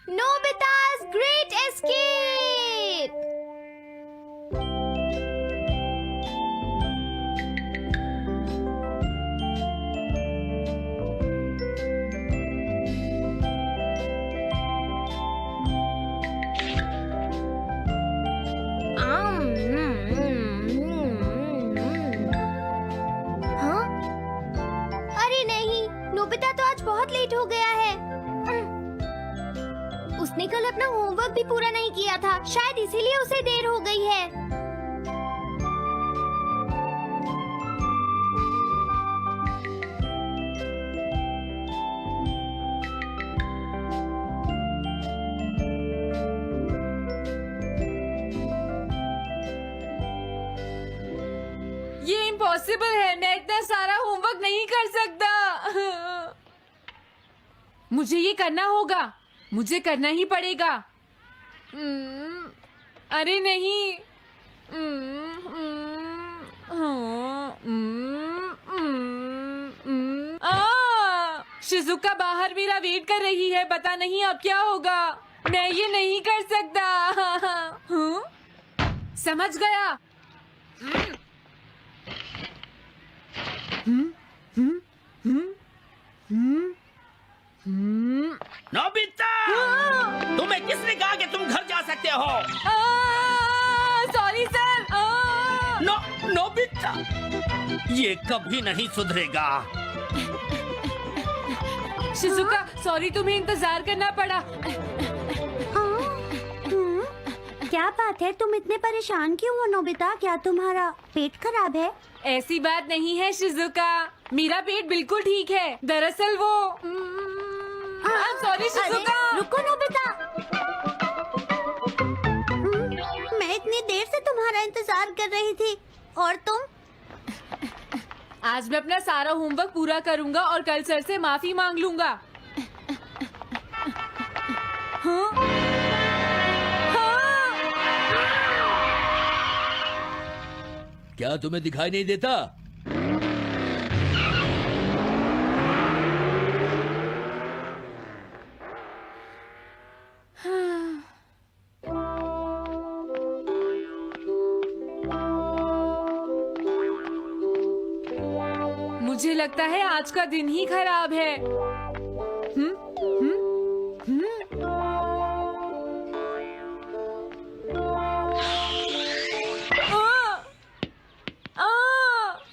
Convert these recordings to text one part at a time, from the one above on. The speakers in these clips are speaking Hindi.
Nobita's Great Escape! हाँ? अरे नहीं, नोबिता तो आज बहुत लेट हो गया है। उसने कल अपना होमवर्क भी पूरा नहीं किया था, शायद इसीलिए उसे देर हो गई है। ये इम्पॉसिबल है, मैं इतना सारा होमवर्क नहीं कर सकता। मुझे ये करना होगा, मुझे करना ही पड़ेगा। अरे नहीं। शिजुका बाहर मेरा वेट कर रही है, पता नहीं अब क्या होगा। मैं ये नहीं कर सकता। समझ गया। नोबिता, तुम्हें किसने कहा कि तुम घर जा सकते हो? Sorry sir. नोबिता, ये कभी नहीं सुधरेगा। शिजुका सॉरी, तुम्हें इंतजार करना पड़ा। क्या बात है, तुम इतने परेशान क्यों हो नोबिता? क्या तुम्हारा पेट खराब है? ऐसी बात नहीं है शिजुका, मेरा पेट बिल्कुल ठीक है। दरअसल वो सॉरी शिजुका। रुको नोबिता, मैं इतनी देर से तुम्हारा इंतजार कर रही थी और तुम? आज मैं अपना सारा होमवर्क पूरा करूंगा और कल सर से माफी मांग लूंगा। हाँ? हाँ? क्या तुम्हें दिखाई नहीं देता? मुझे लगता है आज का दिन ही खराब है।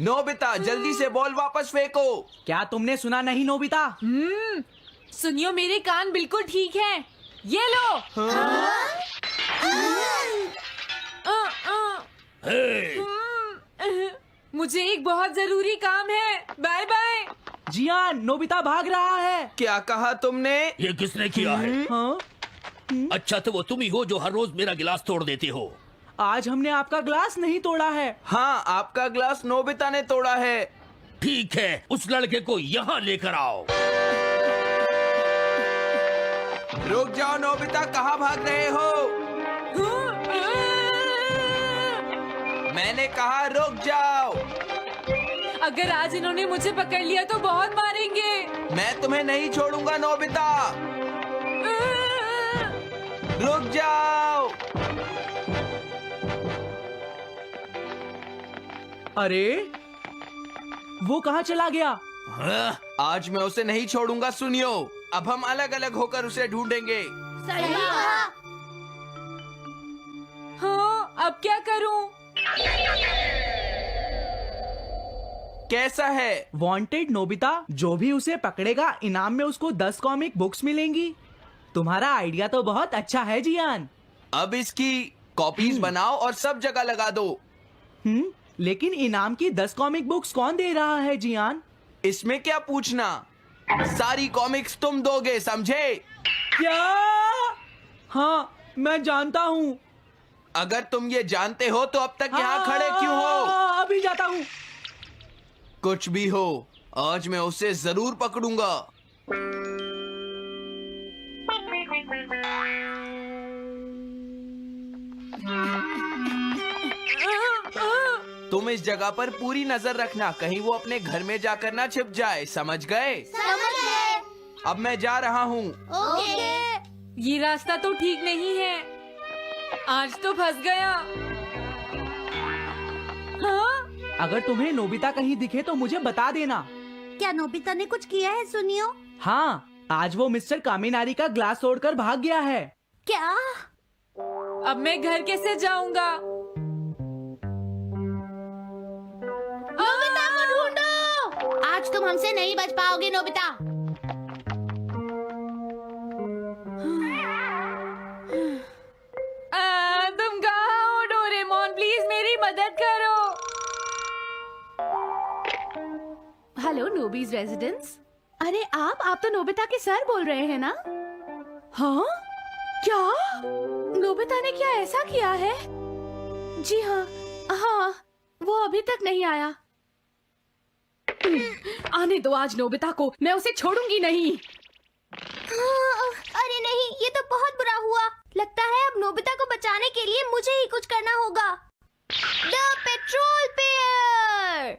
नोबिता, जल्दी से बॉल वापस फेंको। क्या तुमने सुना नहीं नोबिता? सुनियो, मेरे कान बिल्कुल ठीक हैं। ये लो। मुझे एक बहुत जरूरी काम है। Bye bye. जियान, नोबिता भाग रहा है। क्या कहा तुमने? ये किसने किया है? हाँ? अच्छा, तो वो तुम ही हो जो हर रोज मेरा गिलास तोड़ देते हो। आज हमने आपका ग्लास नहीं तोड़ा है। हाँ, आपका ग्लास नोबिता ने तोड़ा है। ठीक है, उस लड़के को यहाँ लेकर आओ। रुक जाओ नोबिता, कहाँ भाग रहे हो? मैंने कहा रुक जाओ। अगर आज इन्होंने मुझे पकड़ लिया तो बहुत मारेंगे। मैं तुम्हें नहीं छोड़ूंगा नोबिता, रुक जाओ। अरे वो कहाँ चला गया? हाँ? आज मैं उसे नहीं छोड़ूंगा। सुनियो, अब हम अलग अलग होकर उसे ढूंढेंगे। सही कहा। हाँ, अब क्या करूं? कैसा है? वांटेड नोबिता, जो भी उसे पकड़ेगा इनाम में उसको 10 कॉमिक बुक्स मिलेंगी। तुम्हारा आइडिया तो बहुत अच्छा है जियान। अब इसकी कॉपीज बनाओ और सब जगह लगा दो। लेकिन इनाम की 10 कॉमिक बुक्स कौन दे रहा है जियान? इसमें क्या पूछना, सारी कॉमिक्स तुम दोगे, समझे? क्या? हाँ, मैं जानता हूँ। अगर तुम ये जानते हो तो अब तक यहाँ खड़े क्यों हो? अभी जाता हूँ। कुछ भी हो, आज मैं उसे जरूर पकड़ूंगा। तुम इस जगह पर पूरी नजर रखना, कहीं वो अपने घर में जाकर ना छिप जाए, समझ गए? समझ गए। अब मैं जा रहा हूँ। ओके। ये रास्ता तो ठीक नहीं है। आज तो फंस गया। हाँ? अगर तुम्हें नोबिता कहीं दिखे तो मुझे बता देना। क्या नोबिता ने कुछ किया है सुनियो? हाँ, आज वो मिस्टर कामिनारी का ग्लास तोड़कर भाग गया है। क्या? अब मैं घर कैसे जाऊंगा? नोबिता को ढूंढो। आज तुम हमसे नहीं बच पाओगे नोबिता। तुम कहाँ हो डोरेमोन? प्लीज मेरी मदद करो। Hello Nobby's residence. अरे आप तो नोबिता के सर बोल रहे हैं ना? हाँ? क्या? नोबिता ने क्या ऐसा किया है? जी हाँ, हाँ, वो अभी तक नहीं आया। आने दो आज नोबिता को, मैं उसे छोड़ूंगी नहीं। अरे नहीं, ये तो बहुत बुरा हुआ। लगता है अब नोबिता को बचाने के लिए मुझे ही कुछ करना होगा। द पेट्रोल पेयर,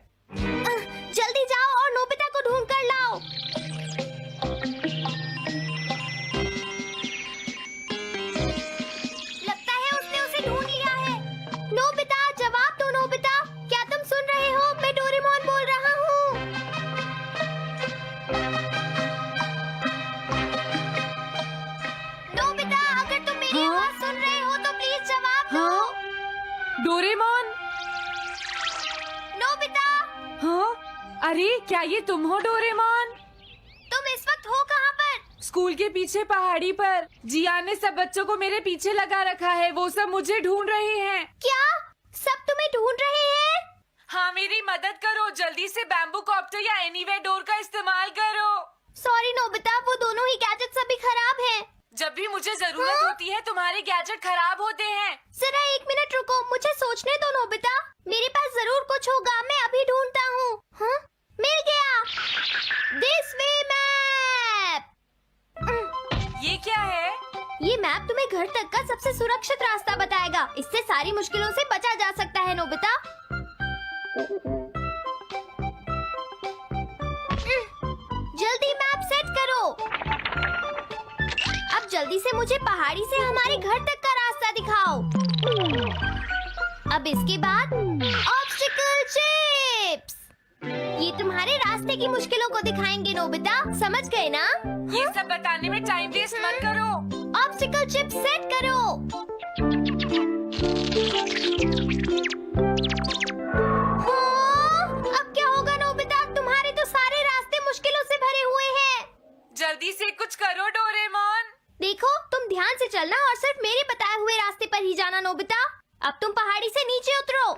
जल्दी जाओ और नोबिता को ढूंढ कर लाओ। लगता है उसने उसे ढूंढ लिया है। नोबिता, जवाब दो नोबिता। क्या तुम सुन रहे हो? मैं डोरेमोन बोल रहा हूँ। नोबिता, अगर तुम मेरी आवाज सुन रहे हो तो प्लीज जवाब दो। डोरेमोन? नोबिता, हाँ? अरे क्या ये तुम हो डोरेमोन? तुम इस वक्त हो कहाँ पर? स्कूल के पीछे पहाड़ी पर। जियान ने सब बच्चों को मेरे पीछे लगा रखा है। वो सब मुझे ढूंढ रहे हैं। क्या? सब तुम्हें ढूंढ रहे हैं? हाँ, मेरी मदद करो। जल्दी से बैम्बू कॉप्टर या एनीवेयर डोर का इस्तेमाल करो। सॉरी नोबिता, वो दोनों ही गैजेट्स अभी खराब हैं। जब भी मुझे जरूरत होती है तुम्हारे गैजेट खराब होते हैं। जरा 1 मिनट रुको, मुझे सोचने दो नोबिता। मेरे पास जरूर कुछ होगा, मैं अभी ढूंढता हूँ। हाँ? मिल गया। This way map. ये क्या है? ये मैप तुम्हें घर तक का सबसे सुरक्षित रास्ता बताएगा। इससे सारी मुश्किलों से बचा जा सकता है नोबिता। जल्दी मैप सेट करो। अब जल्दी से मुझे पहाड़ी से हमारे घर तक का रास्ता दिखाओ। अब इसके बाद ऑब्स्टिकल चिप्स। ये तुम्हारे रास्ते की मुश्किलों को दिखाएंगे नोबिता, समझ गए ना? ये सब बताने में टाइम वेस्ट मत करो। ऑब्स्टिकल चिप्स सेट करो। हाँ, अब क्या होगा नोबिता? तुम्हारे तो सारे रास्ते मुश्किलों से भरे हुए हैं। जल्दी से कुछ करो डोरेमोन। देखो, तुम ध्यान से चलना और सिर्फ मेरे बताए हुए रास्ते पर ही जाना नोबिता। अब तुम पहाड़ी से नीचे उतरो।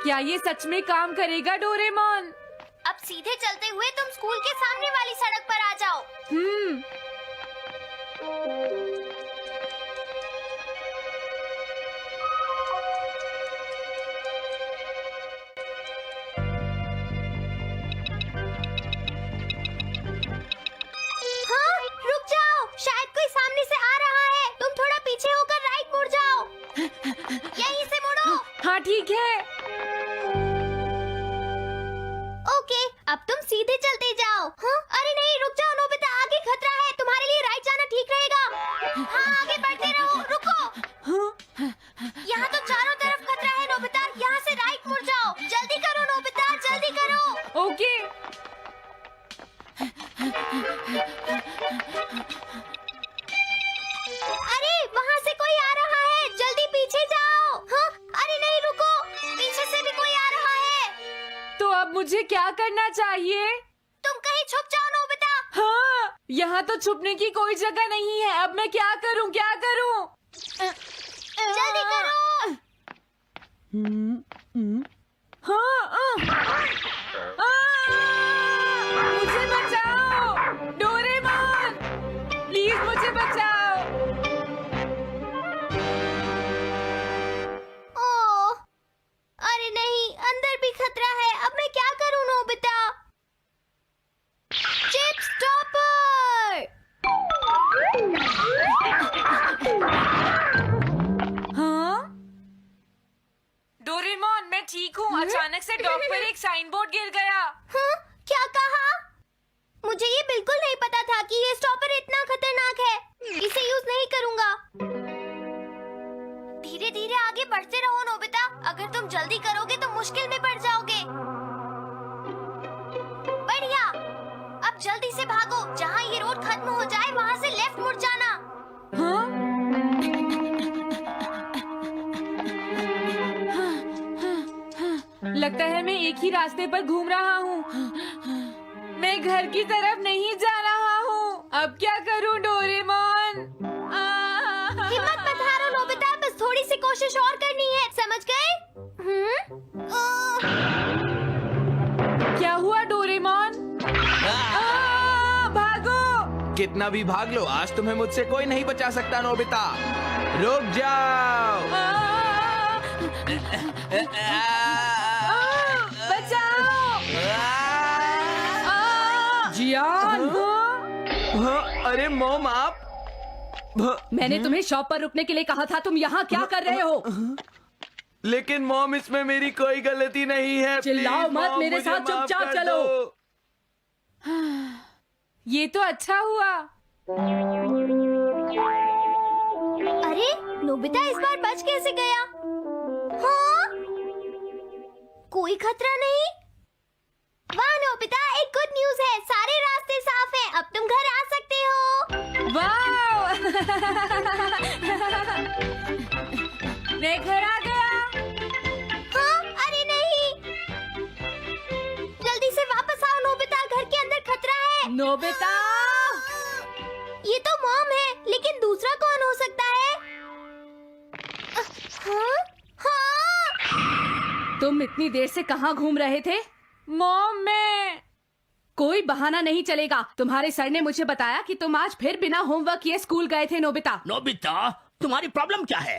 क्या ये सच में काम करेगा डोरेमोन? अब सीधे चलते हुए तुम स्कूल के सामने वाली सड़क पर आ जाओ। हाँ, रुक जाओ, शायद कोई सामने से आ रहा है। तुम थोड़ा पीछे होकर राइट मुड़ जाओ। यहीं से मुड़ो। हाँ ठीक है। ओके, अब तुम सीधे चलते जाओ। हाँ? अरे नहीं, रुक जाओ नोबिता, आगे खतरा है। तुम्हारे लिए राइट जाना ठीक रहेगा। हाँ, आगे बढ़ते रहो। रुको, यहाँ तो चारों तरफ खतरा है नोबिता। यहाँ से राइट मुड़ जाओ। जल्दी करो नोबिता, जल्दी करो। ओके। अरे वहाँ से कोई आ रहा है, जल्दी पीछे जाओ। हाँ? अरे नहीं, रुको, पीछे से भी कोई आ रहा है। तो अब मुझे क्या करना चाहिए? तुम कहीं छुप जाओ नोबिता। हाँ, यहाँ तो छुपने की कोई जगह नहीं है। अब मैं क्या करूँ, क्या करूँ? जल्दी करो। हाँ, मुझे बचाओ डोरेमोन, प्लीज मुझे बचाओ। ओह, अरे नहीं, अंदर भी खतरा है। अब मैं क्या करूं नोबिता? Chip stopper. हाँ? डोरेमोन, मैं ठीक हूँ। अचानक से डॉक पर एक साइन बोर्ड गिर गया। हाँ? क्या कहा? मुझे ये बिल्कुल नहीं पता था कि ये इसे यूज नहीं करूँगा। धीरे धीरे आगे बढ़ते रहो नोबिता। अगर तुम जल्दी करोगे तो मुश्किल में पड़ जाओगे। बढ़िया। अब जल्दी से भागो। जहाँ ये रोड खत्म हो जाए वहाँ से लेफ्ट मुड़ जाना। हाँ? लगता है मैं एक ही रास्ते पर घूम रहा हूँ। मैं घर की तरफ नहीं जा रहा हूँ। अब क्या करूँ डोरेमोन? हिम्मत मत हारो नोबिता, बस थोड़ी सी कोशिश और करनी है, समझ गए? क्या हुआ डोरेमोन? भागो! कितना भी भाग लो, आज तुम्हें मुझसे कोई नहीं बचा सकता नोबिता। रुक जाओ। बचाओ! जियान! अरे मॉम, आप मैंने तुम्हें शॉप पर रुकने के लिए कहा था, तुम यहाँ क्या कर रहे हो? लेकिन मॉम, इसमें मेरी कोई गलती नहीं है। चिल्लाओ प्लीज, मत, मॉम, मेरे मुझे साथ माफ चुपचाप कर चलो। दो। ये तो अच्छा हुआ। अरे नोबिता इस बार बच कैसे गया? हाँ? कोई खतरा नहीं? वाह नोबिता, एक गुड न्यूज है, सारे रास्ते साफ हैं, अब तुम घर आ सकते हो। वाओ! मैं घर आ गया। हाँ? अरे नहीं, जल्दी से वापस आओ नोबिता, घर के अंदर खतरा है। नोबिता! ये तो मॉम है, लेकिन दूसरा कौन हो सकता है? हाँ? हाँ? तुम इतनी देर से कहाँ घूम रहे थे? मॉम, मैं कोई बहाना नहीं चलेगा। तुम्हारे सर ने मुझे बताया कि तुम आज फिर बिना होमवर्क किए स्कूल गए थे नोबिता। नोबिता, तुम्हारी प्रॉब्लम क्या है?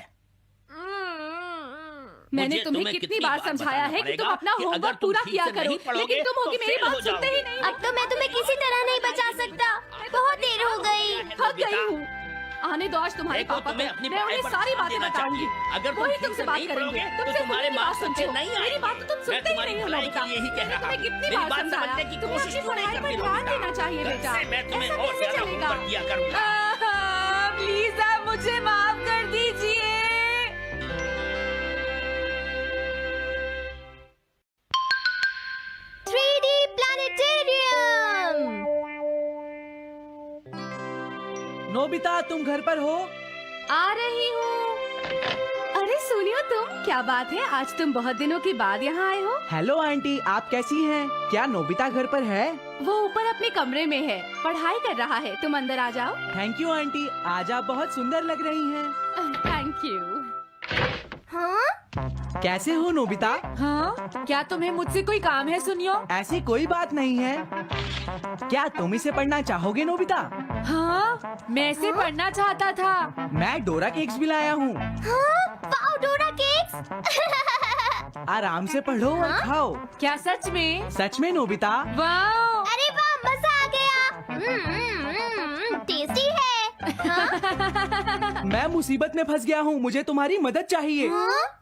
मैंने मुझे तुम्हें कितनी बार समझाया है कि तुम अपना कि अगर होमवर्क तुम पूरा ठीक किया से करो, नहीं पढ़ोगे, लेकिन तुम होगी तो मेरी फेल हो बात सुनते ही जाओगे। नहीं। अब तो मैं तुम्हें किसी तरह नहीं बचा सकता, बहुत देर हो गई। थक गई हूँ। आने दो आज तुम्हारे देखो, पापा तुम्हें को, अपनी मैं पढ़ाई उन्हें पर सारी ध्यान बातें देना बताऊंगी। चाहिए। अगर तुम वही ठीक तुमसे से बात नहीं करेंगे। पढ़ोगे, तो तुमसे तुम्हारे मेरी बात मार्क्स सुनते अच्छे हो। नहीं मेरी आएंगे। बात तो तुम मैं सुनते ही तुम्हारी नहीं हो भलाई नोबिता। के लिए ही कह मैंने रहा तुम्हें हूँ। कितनी मेरी बार बात समझाया, समझने की तुम्हें कोशिश अपनी क्यों नहीं पढ़ाई पर करती ध्यान नोबिता? देना चाहिए कल बेटा। से मैं तुम्हें ऐसा और कैसे ज्यादा चलेगा? होमवर्क दिया करूंगा। प्लीज आप मुझे माफ कर दीजिए। 3D planetarium. नोबिता, तुम घर पर हो? आ रही हूँ। अरे सुनियो तुम, क्या बात है, आज तुम बहुत दिनों के बाद यहाँ आए हो? हेलो आंटी, आप कैसी हैं? क्या नोबिता घर पर है? वो ऊपर अपने कमरे में है, पढ़ाई कर रहा है। तुम अंदर आ जाओ। थैंक यू आंटी, आज आप बहुत सुंदर लग रही हैं। Thank you. हाँ? कैसे हो नोबिता? हाँ? क्या तुम्हें मुझसे कोई काम है सुनियो? ऐसी कोई बात नहीं है। क्या तुम इसे पढ़ना चाहोगे नोबिता? हाँ? मैं इसे पढ़ना चाहता था। मैं डोरा केक्स भी लाया हूँ। हाँ? वाओ, डोरा केक्स। आराम से पढ़ो और खाओ। क्या सच में? सच में नोबिता? वाओ! अरे वाह, मजा आ गया। टेस्टी है। हाँ? मैं मुसीबत में फंस गया हूँ, मुझे तुम्हारी मदद चाहिए। हाँ?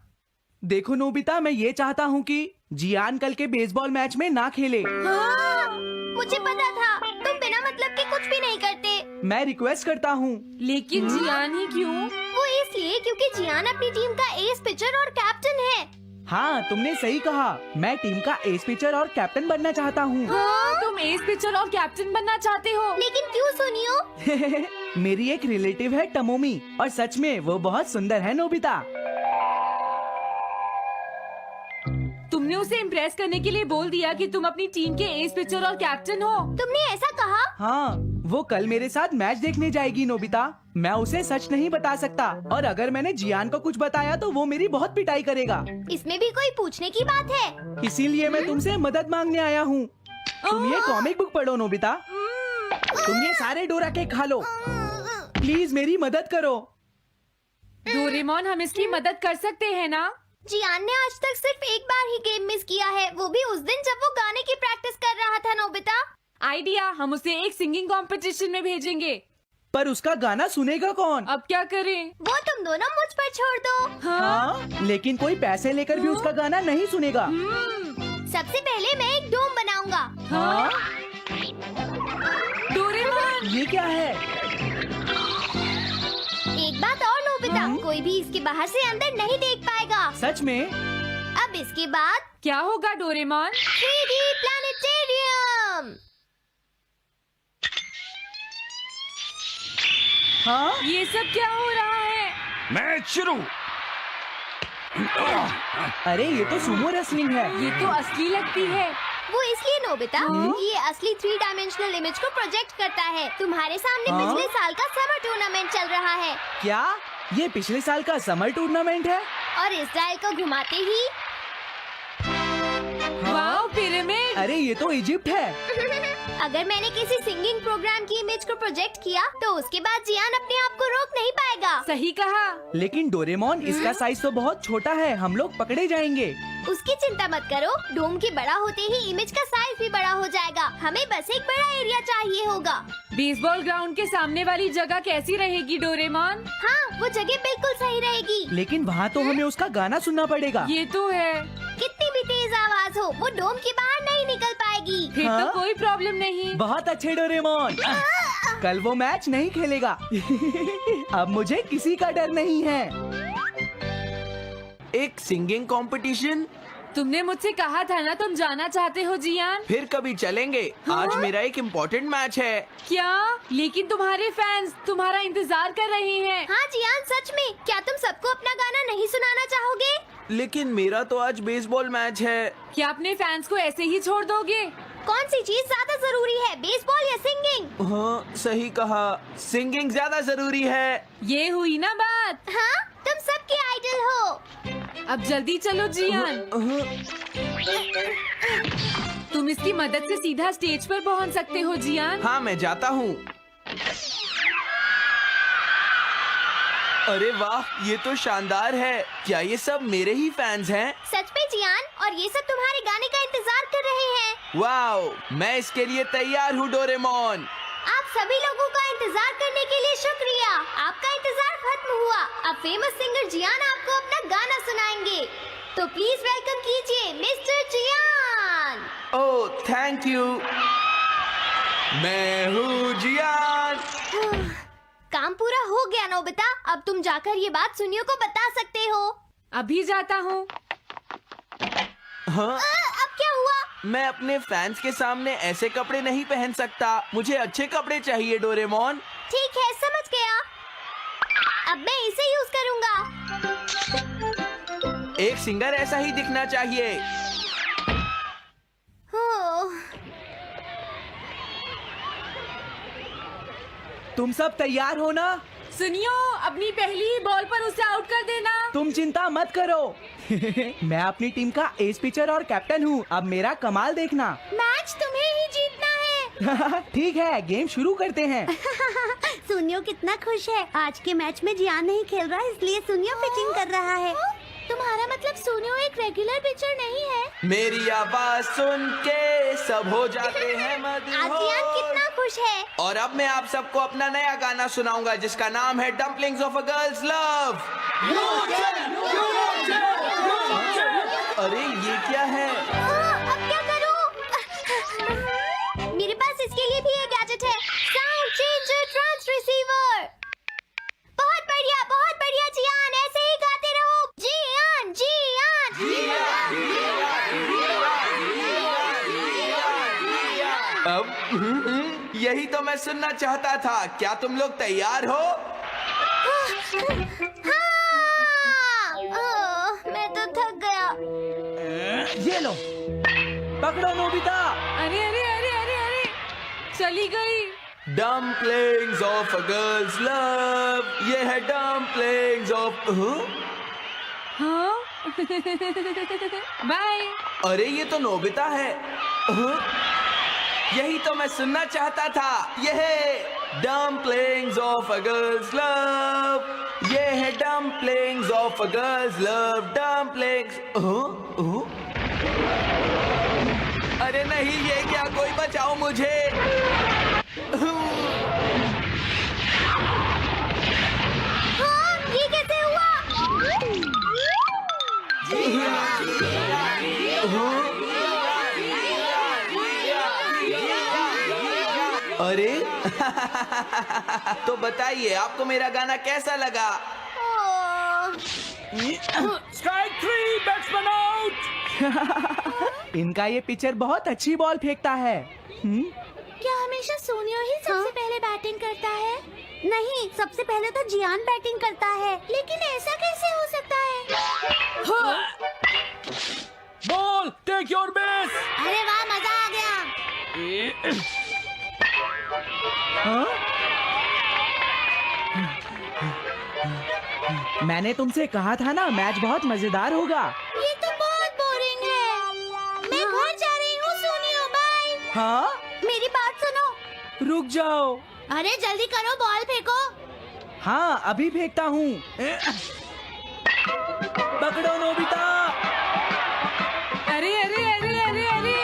देखो नोबिता, मैं ये चाहता हूँ कि जियान कल के बेसबॉल मैच में ना खेले। हाँ? मुझे पता था, तुम बिना मतलब के कुछ भी नहीं करते। मैं रिक्वेस्ट करता हूँ। लेकिन जियान ही क्यों? वो इसलिए क्योंकि जियान अपनी टीम का एस पिचर और कैप्टन है। हाँ, तुमने सही कहा। मैं टीम का एस पिचर और कैप्टन बनना चाहता हूँ। हाँ? तुम एस पिचर और कैप्टन बनना चाहते हो? लेकिन क्यों सुनियो? मेरी एक रिलेटिव है टमोमी, और सच में वो बहुत सुंदर है नोबिता। तुमने उसे इम्प्रेस करने के लिए बोल दिया कि तुम अपनी टीम के एस पिचर और कैप्टन हो। तुमने ऐसा कहा? हाँ, वो कल मेरे साथ मैच देखने जाएगी नोबिता। मैं उसे सच नहीं बता सकता, और अगर मैंने जियान को कुछ बताया तो वो मेरी बहुत पिटाई करेगा। इसमें भी कोई पूछने की बात है? इसीलिए मैं तुमसे मदद मांगने आया हूँ। तुम ये कॉमिक बुक पढ़ो नोबिता। तुम ये सारे डोरा केक खा लो। प्लीज मेरी मदद करो। डोरेमोन, हम इसकी मदद कर सकते हैं ना? जियान ने आज तक सिर्फ एक बार ही गेम मिस किया है, वो भी उस दिन जब वो गाने की प्रैक्टिस कर रहा था नोबिता। आइडिया, हम उसे एक सिंगिंग कंपटीशन में भेजेंगे। पर उसका गाना सुनेगा कौन? अब क्या करें? वो तुम दोनों मुझ पर छोड़ दो। हाँ, लेकिन कोई पैसे लेकर भी उसका गाना नहीं सुनेगा। सबसे पहले मैं एक डोम बनाऊंगा। हाँ? डोरेमोन! ये क्या है? कोई भी इसके बाहर से अंदर नहीं देख पाएगा। सच में? अब इसके बाद क्या होगा डोरेमोन? 3D planetarium. हाँ? ये सब क्या हो रहा है? मैच शुरू। अरे ये तो सुमो रेसलिंग है। ये तो असली लगती है। वो इसलिए नोबिता, ये असली 3 डायमेंशनल इमेज को प्रोजेक्ट करता है। तुम्हारे सामने हाँ? पिछले साल का समर टूर्नामेंट चल रहा है क्या ये पिछले साल का समर टूर्नामेंट है? और इस डायल को घुमाते ही वाओ, पिरामिड। अरे ये तो इजिप्ट है। अगर मैंने किसी सिंगिंग प्रोग्राम की इमेज को प्रोजेक्ट किया तो उसके बाद जियान अपने आप को रोक नहीं पाएगा। सही कहा। लेकिन डोरेमोन इसका साइज तो बहुत छोटा है, हम लोग पकड़े जाएंगे। उसकी चिंता मत करो, डोम के बड़ा होते ही इमेज का साइज भी बड़ा हो जाएगा। हमें बस एक बड़ा एरिया चाहिए होगा। बेसबॉल ग्राउंड के सामने वाली जगह कैसी रहेगी डोरेमोन? हाँ, वो जगह बिल्कुल सही रहेगी। लेकिन वहाँ तो हमें उसका गाना सुनना पड़ेगा। ये तो है। कितनी भी तेज आवाज हो, वो डोम के बाहर नहीं निकल पाएगी। फिर हाँ? तो कोई प्रॉब्लम नहीं। बहुत अच्छे डोरेमोन। कल वो मैच नहीं खेलेगा। अब मुझे किसी का डर नहीं है। एक सिंगिंग कंपटीशन? तुमने मुझसे कहा था ना तुम जाना चाहते हो जियान। फिर कभी चलेंगे। आज मेरा एक इम्पोर्टेंट मैच है। क्या? लेकिन तुम्हारे फैंस तुम्हारा इंतजार कर रहे हैं। हाँ जियान, सच में। क्या तुम सबको अपना गाना नहीं सुनाना चाहोगे? लेकिन मेरा तो आज बेसबॉल मैच है। क्या अपने फैंस को ऐसे ही छोड़ दोगे? कौन सी चीज ज्यादा जरूरी है, बेसबॉल या सिंगिंग? हाँ, सही कहा। सिंगिंग ज्यादा जरूरी है। ये हुई ना बात। हाँ, तुम सबके आइडल हो। अब जल्दी चलो जियान। तुम इसकी मदद से सीधा स्टेज पर पहुंच सकते हो जियान। हाँ, मैं जाता हूँ। अरे वाह, ये तो शानदार है। क्या ये सब मेरे ही फैंस हैं? सच में जियान, और ये सब तुम्हारे गाने का इंतजार कर रहे हैं। वाओ, मैं इसके लिए तैयार हूँ डोरेमोन। आप सभी लोगों का इंतजार करने के लिए शुक्रिया। आपका इंतजार खत्म हुआ। अब फेमस सिंगर जियान आपको अपना गाना सुनाएंगे। तो प्लीज वेलकम कीजिए mister Jian. Oh, thank you. मैं हूँ जियान। काम पूरा हो गया नोबिता। अब तुम जाकर ये बात सुनियो को बता सकते हो। अभी जाता हूँ। हाँ, अब क्या हुआ? मैं अपने फैंस के सामने ऐसे कपड़े नहीं पहन सकता। मुझे अच्छे कपड़े चाहिए डोरेमोन। ठीक है, समझ गया। अब मैं इसे यूज करूँगा। एक सिंगर ऐसा ही दिखना चाहिए। तुम सब तैयार हो ना? सुनियो, अपनी पहली ही बॉल पर उसे आउट कर देना। तुम चिंता मत करो। मैं अपनी टीम का एस पिचर और कैप्टन हूँ। अब मेरा कमाल देखना। मैच तुम्हें ही जीतना है। ठीक है, गेम शुरू करते हैं। सुनियो कितना खुश है। आज के मैच में जियान नहीं खेल रहा, इसलिए सुनियो पिचिंग कर रहा है। तुम्हारा मतलब सुनियो एक रेगुलर पिचर नहीं है? मेरी आवाज सुन के सब हो जाते हैं आज जियान कितना खुश है। और अब मैं आप सबको अपना नया गाना सुनाऊंगा जिसका नाम है dumplings of a girls love. अरे ये क्या है? अब क्या करूं? मेरे पास इसके लिए भी एक गैजेट है, साउंड चेंजर ट्रांस रिसीवर। बहुत बढ़िया जियान, ऐसे ही गाते रहो। जियान अब यही तो मैं सुनना चाहता था। क्या तुम लोग तैयार हो? मैं तो थक गया। ये लो, पकड़ो नोबिता। अरे अरे अरे अरे अरे, चली गई। Dumplings of a girls love. ये है डम्पलिंग्स ऑफ। हाँ? बाय। अरे ये तो नोबिता है। यही तो मैं सुनना चाहता था। ये है dumplings of a girls love. ये है dumplings of a girls love. Dumplings. अरे नहीं, ये क्या? कोई बचाओ मुझे। हाँ, ये कैसे हुआ? अरे तो बताइए, आपको मेरा गाना कैसा लगा? Strike 3, batsman out. इनका ये पिचर बहुत अच्छी बॉल फेंकता है। क्या हमेशा सोनियो ही सबसे पहले बैटिंग करता है? नहीं, सबसे पहले तो जियान बैटिंग करता है। लेकिन ऐसा कैसे हो सकता है? Ball, take your base. अरे वाह, मजा आ गया। मैंने तुमसे कहा था ना, मैच बहुत मजेदार होगा। ये तो बहुत बोरिंग है। मैं घर जा रही हूँ सोनियो, बाय। हाँ, मेरी बात सुनो। रुक जाओ। अरे जल्दी करो, बॉल फेंको। हाँ, अभी फेंकता हूँ। पकड़ो नोबिता। अरे अरे अरे अरे अरे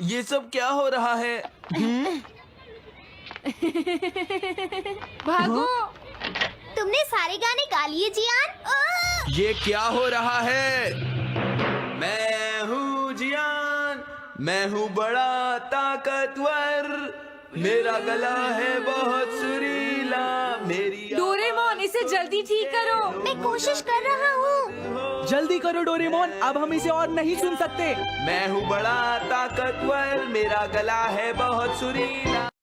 ये सब क्या हो रहा है? भागो। तुमने सारे गाने गा लिए जियान? ये क्या हो रहा है? मैं हूँ जियान, मैं हूँ बड़ा ताकतवर, मेरा गला है बहुत सुरीला, मेरी डोरेमोन, इसे जल्दी ठीक करो। मैं कोशिश कर रहा हूँ। जल्दी करो डोरेमोन, अब हम इसे और नहीं सुन सकते। मैं हूँ बड़ा ताकतवर, मेरा गला है बहुत सुरीला।